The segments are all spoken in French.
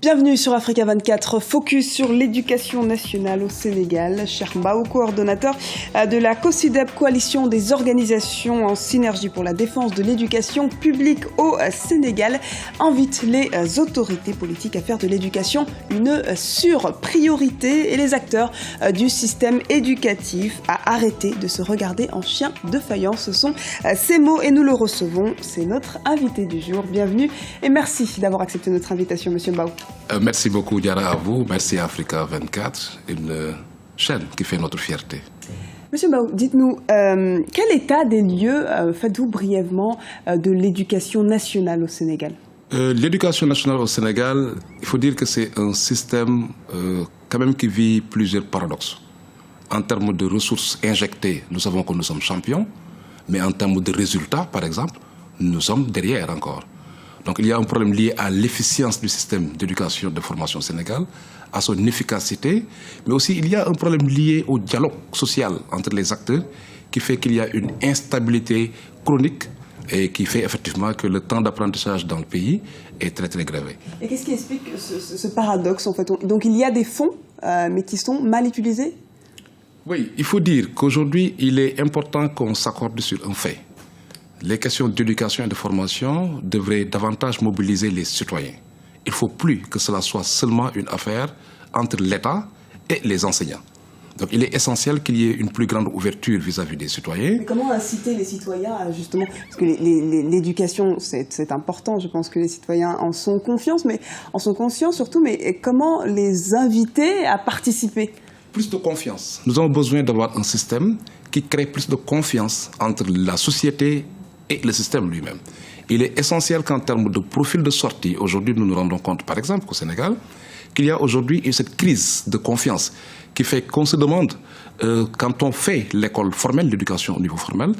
Bienvenue sur Africa 24, focus sur l'éducation nationale au Sénégal. Cheikh Mbao, coordonnateur de la COSYDEP, coalition des organisations en synergie pour la défense de l'éducation publique au Sénégal, invite les autorités politiques à faire de l'éducation une surpriorité et les acteurs du système éducatif à arrêter de se regarder en chien de faïence. Ce sont ces mots et nous le recevons. C'est notre invité du jour. Bienvenue et merci d'avoir accepté notre invitation, Monsieur Mbao. Merci beaucoup, Diara, à vous. Merci à Africa 24, une chaîne qui fait notre fierté. Monsieur Mbao, dites-nous, quel état des lieux faites-vous brièvement de l'éducation nationale au Sénégal? L'éducation nationale au Sénégal, il faut dire que c'est un système quand même qui vit plusieurs paradoxes. En termes de ressources injectées, nous savons que nous sommes champions, mais en termes de résultats, par exemple, nous sommes derrière encore. Donc il y a un problème lié à l'efficience du système d'éducation de formation au Sénégal, à son efficacité, mais aussi il y a un problème lié au dialogue social entre les acteurs qui fait qu'il y a une instabilité chronique et qui fait effectivement que le temps d'apprentissage dans le pays est très très grévé. Et qu'est-ce qui explique ce paradoxe en fait? Donc il y a des fonds, mais qui sont mal utilisés? Oui, il faut dire qu'aujourd'hui il est important qu'on s'accorde sur un fait. Les questions d'éducation et de formation devraient davantage mobiliser les citoyens. Il ne faut plus que cela soit seulement une affaire entre l'État et les enseignants. Donc il est essentiel qu'il y ait une plus grande ouverture vis-à-vis des citoyens. Mais comment inciter les citoyens à justement... Parce que l'éducation, c'est important, je pense que les citoyens en sont conscients, surtout, mais comment les inviter à participer? Plus de confiance. Nous avons besoin d'avoir un système qui crée plus de confiance entre la société et le système lui-même. Il est essentiel qu'en termes de profil de sortie, aujourd'hui nous nous rendons compte par exemple qu'au Sénégal, qu'il y a aujourd'hui cette crise de confiance qui fait qu'on se demande, quand on fait l'école formelle, l'éducation au niveau formel,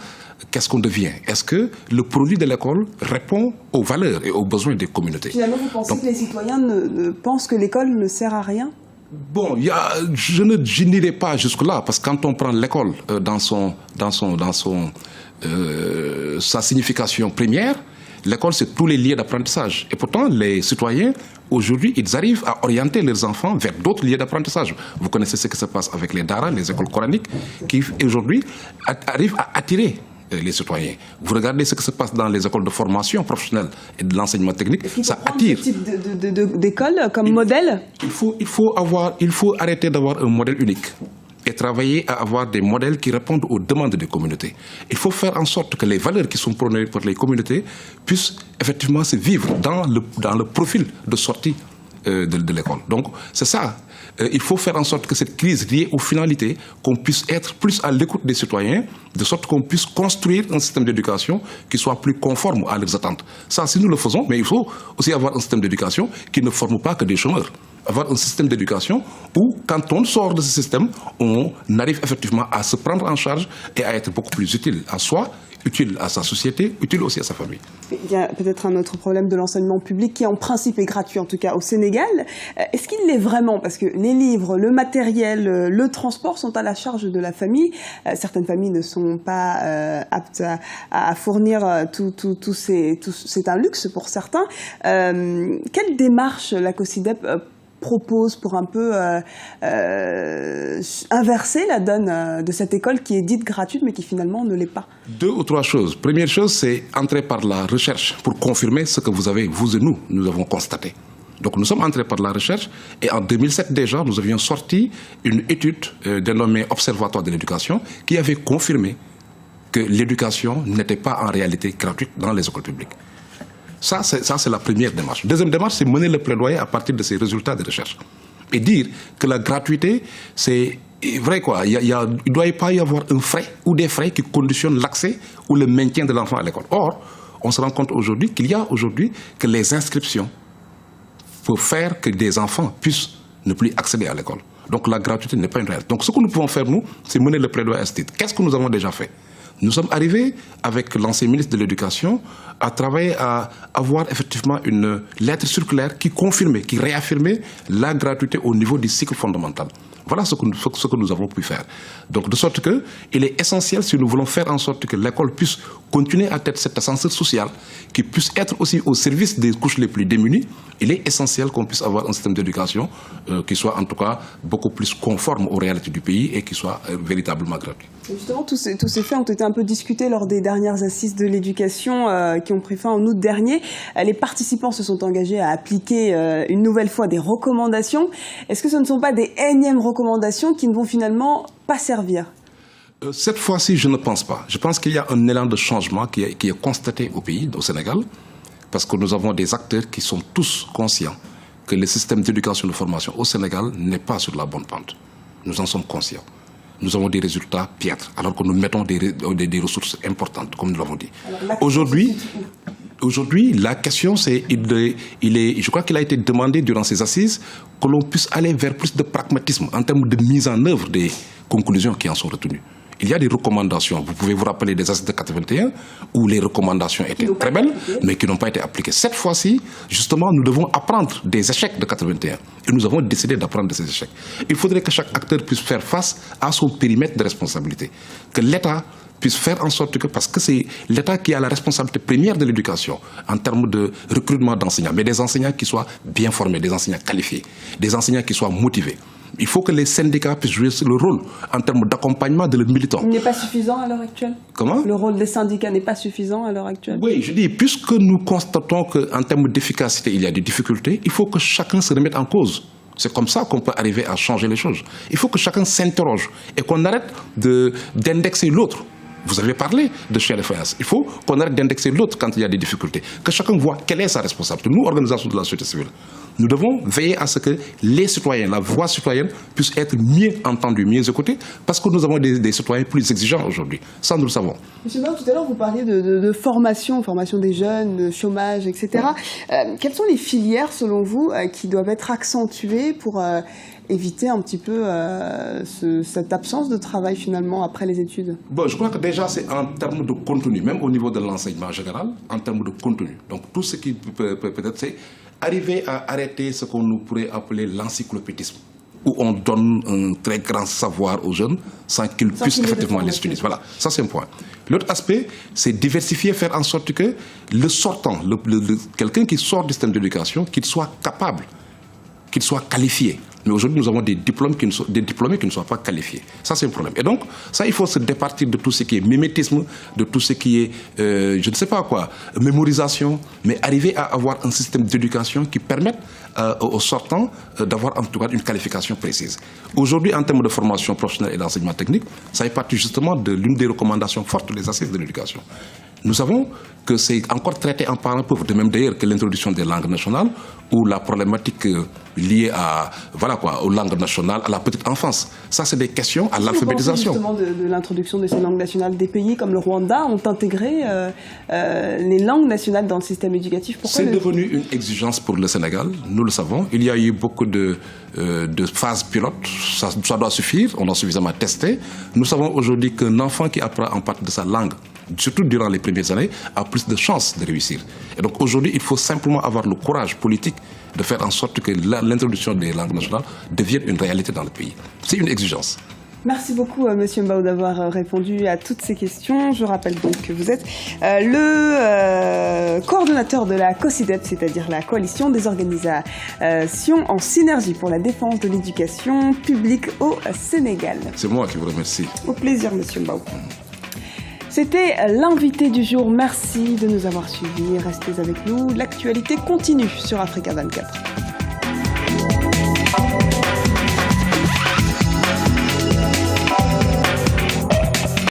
qu'est-ce qu'on devient? Est-ce que le produit de l'école répond aux valeurs et aux besoins des communautés? Finalement, vous pensez que les citoyens ne pensent que l'école ne sert à rien? Bon, je n'irai pas jusque-là, parce que quand on prend l'école dans sa signification première, l'école c'est tous les lieux d'apprentissage. Et pourtant, les citoyens, aujourd'hui, ils arrivent à orienter leurs enfants vers d'autres lieux d'apprentissage. Vous connaissez ce qui se passe avec les daras, les écoles coraniques, qui aujourd'hui arrivent à attirer les citoyens. Vous regardez ce qui se passe dans les écoles de formation professionnelle et de l'enseignement technique, ça attire. Ce type d'école comme modèle? Il faut arrêter d'avoir un modèle unique et travailler à avoir des modèles qui répondent aux demandes des communautés. Il faut faire en sorte que les valeurs qui sont prônées par les communautés puissent effectivement se vivre dans le profil de sortie de l'école. Donc c'est ça. Il faut faire en sorte que cette crise liée aux finalités, qu'on puisse être plus à l'écoute des citoyens, de sorte qu'on puisse construire un système d'éducation qui soit plus conforme à leurs attentes. Ça, si nous le faisons, mais il faut aussi avoir un système d'éducation qui ne forme pas que des chômeurs. Avoir un système d'éducation où, quand on sort de ce système, on arrive effectivement à se prendre en charge et à être beaucoup plus utile à soi, utile à sa société, utile aussi à sa famille. Il y a peut-être un autre problème de l'enseignement public qui en principe est gratuit, en tout cas au Sénégal. Est-ce qu'il l'est vraiment? Parce que les livres, le matériel, le transport sont à la charge de la famille. Certaines familles ne sont pas aptes à fournir c'est un luxe pour certains. Quelle démarche la COSYDEP propose pour un peu inverser la donne de cette école qui est dite gratuite mais qui finalement ne l'est pas? Deux ou trois choses. Première chose, c'est entrer par la recherche pour confirmer ce que vous et nous avons constaté. Donc nous sommes entrés par la recherche et en 2007 déjà, nous avions sorti une étude dénommée Observatoire de l'éducation qui avait confirmé que l'éducation n'était pas en réalité gratuite dans les écoles publiques. Ça, c'est la première démarche. Deuxième démarche, c'est mener le plaidoyer à partir de ces résultats de recherche. Et dire que la gratuité, c'est vrai quoi. Il ne doit pas y avoir un frais ou des frais qui conditionnent l'accès ou le maintien de l'enfant à l'école. Or, on se rend compte aujourd'hui qu'il y a aujourd'hui que les inscriptions peuvent faire que des enfants puissent ne plus accéder à l'école. Donc la gratuité n'est pas une réalité. Donc ce que nous pouvons faire, nous, c'est mener le plaidoyer à ce titre. Qu'est-ce que nous avons déjà fait? Nous sommes arrivés, avec l'ancien ministre de l'Éducation, à travailler à avoir effectivement une lettre circulaire qui confirmait, qui réaffirmait la gratuité au niveau du cycle fondamental. Voilà ce que nous avons pu faire. Donc, de sorte qu'il est essentiel, si nous voulons faire en sorte que l'école puisse continuer à être cet ascenseur social, qui puisse être aussi au service des couches les plus démunies, il est essentiel qu'on puisse avoir un système d'éducation qui soit en tout cas beaucoup plus conforme aux réalités du pays et qui soit véritablement gratuit. Justement, tous ces faits ont été un peu discutés lors des dernières assises de l'éducation qui ont pris fin en août dernier. Les participants se sont engagés à appliquer une nouvelle fois des recommandations. Est-ce que ce ne sont pas des énièmes recommandations qui ne vont finalement pas servir ? Cette fois-ci, je ne pense pas. Je pense qu'il y a un élan de changement qui est constaté au pays, au Sénégal, parce que nous avons des acteurs qui sont tous conscients que le système d'éducation et de formation au Sénégal n'est pas sur la bonne pente. Nous en sommes conscients. Nous avons des résultats piètres, alors que nous mettons des ressources importantes, comme nous l'avons dit. Aujourd'hui, la question, je crois qu'il a été demandé durant ces assises que l'on puisse aller vers plus de pragmatisme en termes de mise en œuvre des conclusions qui en sont retenues. Il y a des recommandations, vous pouvez vous rappeler des assises de 81, où les recommandations étaient très belles, mais qui n'ont pas été appliquées. Cette fois-ci, justement, nous devons apprendre des échecs de 81. Et nous avons décidé d'apprendre de ces échecs. Il faudrait que chaque acteur puisse faire face à son périmètre de responsabilité. Que l'État puisse faire en sorte que, parce que c'est l'État qui a la responsabilité première de l'éducation en termes de recrutement d'enseignants, mais des enseignants qui soient bien formés, des enseignants qualifiés, des enseignants qui soient motivés. Il faut que les syndicats puissent jouer le rôle en termes d'accompagnement de leurs militants. Il n'est pas suffisant à l'heure actuelle ? Comment ? Le rôle des syndicats n'est pas suffisant à l'heure actuelle ? Oui, je dis, puisque nous constatons qu'en termes d'efficacité, il y a des difficultés, il faut que chacun se remette en cause. C'est comme ça qu'on peut arriver à changer les choses. Il faut que chacun s'interroge et qu'on arrête d'indexer l'autre. Vous avez parlé de Cheikh Faïs. Il faut qu'on arrête d'indexer l'autre quand il y a des difficultés. Que chacun voit quelle est sa responsabilité. Nous, organisations de la société civile, nous devons veiller à ce que les citoyens, la voix citoyenne, puisse être mieux entendue, mieux écoutée, parce que nous avons des citoyens plus exigeants aujourd'hui. Ça, nous le savons. Monsieur Bao, tout à l'heure, vous parliez de formation des jeunes, de chômage, etc. Quelles sont les filières, selon vous, qui doivent être accentuées pour éviter un petit peu cette absence de travail, finalement, après les études ? Bon, je crois que déjà, c'est en termes de contenu, même au niveau de l'enseignement général, en termes de contenu. Donc, tout ce qui peut-être, c'est arriver à arrêter ce qu'on pourrait appeler l'encyclopédisme, où on donne un très grand savoir aux jeunes sans qu'ils puissent effectivement les utiliser. Voilà, ça c'est un point. L'autre aspect, c'est diversifier, faire en sorte que le sortant, quelqu'un qui sort du système d'éducation, qu'il soit capable, qu'il soit qualifié. Mais aujourd'hui, nous avons des diplômés qui ne sont pas qualifiés. Ça, c'est un problème. Et donc, ça, il faut se départir de tout ce qui est mimétisme, de tout ce qui est, je ne sais pas quoi, mémorisation, mais arriver à avoir un système d'éducation qui permette aux sortants d'avoir en tout cas une qualification précise. Aujourd'hui, en termes de formation professionnelle et d'enseignement technique, ça est parti justement de l'une des recommandations fortes des assises de l'éducation. Nous savons que c'est encore traité en parlant pauvre, de même d'ailleurs que l'introduction des langues nationales ou la problématique liée aux langues nationales, à la petite enfance. Ça, c'est des questions à l'alphabétisation. Justement de l'introduction de ces langues nationales, des pays comme le Rwanda ont intégré les langues nationales dans le système éducatif. C'est devenu une exigence pour le Sénégal, nous le savons. Il y a eu beaucoup de phases pilotes, ça doit suffire, on a suffisamment testé. Nous savons aujourd'hui qu'un enfant qui apprend en partie de sa langue, surtout durant les premières années, a plus de chances de réussir. Et donc aujourd'hui, il faut simplement avoir le courage politique de faire en sorte que l'introduction des langues nationales devienne une réalité dans le pays. C'est une exigence. Merci beaucoup, Monsieur Mbao, d'avoir répondu à toutes ces questions. Je rappelle donc que vous êtes le coordonnateur de la COSYDEP, c'est-à-dire la coalition des organisations en synergie pour la défense de l'éducation publique au Sénégal. C'est moi qui vous remercie. Au plaisir, Monsieur Mbao. C'était l'invité du jour. Merci de nous avoir suivis. Restez avec nous. L'actualité continue sur Africa 24.